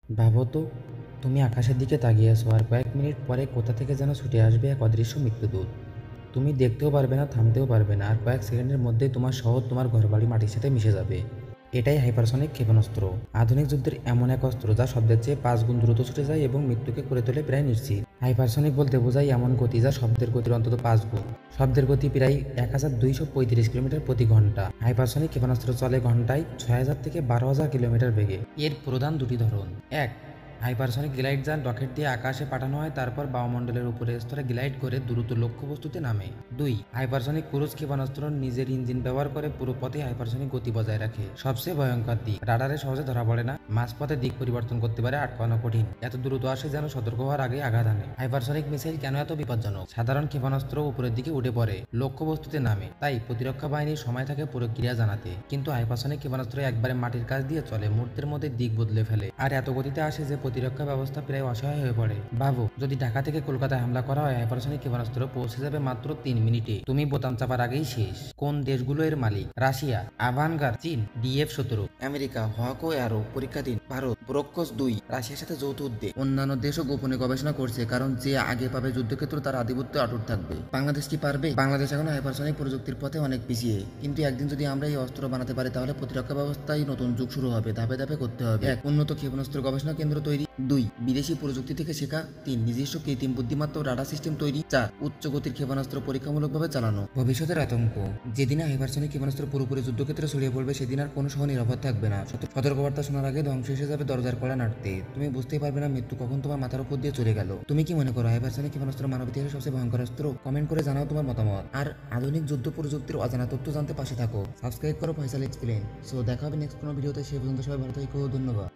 ভাবো তো, তুমি আকাশের দিকে তাকিয়ে আছো আর কয়েক মিনিট পরে কোথা থেকে যেন ছুটে আসবে এক অদৃশ্য মৃত্যুদূত। তুমি দেখতেও পারবে না, থামতেও পারবে না, আর কয়েক সেকেন্ডের মধ্যেই তোমার শহর, তোমার ঘরবাড়ি মাটির সাথে মিশে যাবে। এটাই হাইপারসনিক ক্ষেপণাস্ত্র, আধুনিক যুদ্ধের এমন এক অস্ত্র যা শব্দের চেয়ে 5 গুণ দ্রুত ছুটে যায় এবং মৃত্যুকে করে তোলে প্রায় নিশ্চিত। হাইপারসনিক বলতে বোঝায় এমন গতি যা শব্দের গতির অন্তত 5 গুণ। শব্দের গতি প্রায় 1235 কিলোমিটার প্রতি ঘন্টা। হাইপারসনিক ক্ষেপণাস্ত্র চলে ঘন্টায় 6000 থেকে 12,000 কিলোমিটার বেগে। এর প্রধান দুটি ধরন: এক, হাইপারসনিক গ্লাইড যান রকেট দিয়ে আকাশে পাঠানো হয়, তারপর বায়ুমণ্ডলের উপরে স্তরে গ্লাইড করে দ্রুত লক্ষ্যবস্তুতে নামে। দুই, হাইপারসনিক ক্রুজ ক্ষেপণাস্ত্র নিজের ইঞ্জিন ব্যবহার করে পুরো পথে হাইপারসনিক গতি বজায় রাখে। সবচেয়ে ভয়ঙ্কর দিক, রাডারে সহজে ধরা পড়ে না, মাঝপথে দিক পরিবর্তন করতে পারে, আটকানো কঠিন। এত দ্রুত আসে যেন সতর্ক হওয়ার আগে আঘাত আনে। হাইপারসনিক মিসাইল কেন এত বিপজ্জনক? সাধারণ ক্ষেপণাস্ত্র উপরের দিকে উঠে পড়ে, লক্ষ্যবস্তুতে নামে, তাই প্রতিরক্ষা বাহিনীর সময় থাকে প্রক্রিয়া জানাতে। কিন্তু হাইপারসনিক ক্ষেপণাস্ত্র একবারে মাটির কাছ দিয়ে চলে, মুহূর্তের মধ্যে দিক বদলে ফেলে, আর এত গতিতে আসে যে প্রতিরক্ষা ব্যবস্থা প্রায় অসহায় হয়ে পড়ে। ভাবো, যদি ঢাকা থেকে কলকাতায় হামলা করা হয়, হাইপারসনিক ক্ষেপণাস্ত্র পৌঁছে যাবে মাত্র 3 মিনিটে। তুমি বোতাম চাপার আগেই শেষ। কোন দেশগুলো এর মালিক? রাশিয়া, আভানগার, চীন, DF-17, আমেরিকা, হওয়াকো অ্যারো পরীক্ষাধীন, ভারত, ব্রহ্মস-2 রাশিয়ার সাথে যৌথ উদ্যোগ। অন্যান্য দেশও গোপনে গবেষণা করছে, কারণ যে আগে পাবে যুদ্ধক্ষেত্র তার আধিপত্য অটুট থাকবে। বাংলাদেশ কি পারবে? বাংলাদেশ এখন হাইপারসনিক প্রযুক্তির পথে অনেক পিছিয়ে, কিন্তু একদিন যদি আমরা এই অস্ত্র বানাতে পারি তাহলে প্রতিরক্ষা ব্যবস্থায় নতুন যুগ শুরু হবে। ধাপে ধাপে করতে হবে। এক, উন্নত ক্ষেপণাস্ত্র গবেষণা কেন্দ্র তৈরি। 2, বিদেশি প্রযুক্তি থেকে শেখা। 3, নিজস্ব কৃত্রিম বুদ্ধিমত্তা ও রাডার সিস্টেম তৈরি। 4, উচ্চ গতির ক্ষেপণাস্ত্র পরীক্ষামূলকভাবে চালানো। ভবিষ্যতের আতঙ্ক, যেদিন হাইপারসনিক ক্ষেপণাস্ত্র পুরোপুরি যুদ্ধক্ষেত্রে ছড়িয়ে পড়বে সেদিন আর কোনো শহর নিরাপদ থাকবে না। সতর্কবার্তা শোনার আগে ধ্বংস এসে যাবে দরজার কড়া নাড়তে। তুমি বুঝতেই পারবে না মৃত্যু কখন তোমার মাথার উপর দিয়ে চলে গেল। তুমি কি মনে করো হাইপারসনিক ক্ষেপণাস্ত্র মানব ইতিহাসের সবচেয়ে ভয়ঙ্কর অস্ত্র? কমেন্ট করে জানাও তোমার মতামত। আর আধুনিক যুদ্ধ প্রযুক্তির অজানা তথ্য জানতে পাশে থাকো। সাবস্ক্রাইব করো ফয়সাল এক্সপ্লেইন। সো দেখা হবে নেক্সট কোনো ভিডিওতে। সে পর্যন্ত সবাই ভালো থেকো। ধন্যবাদ।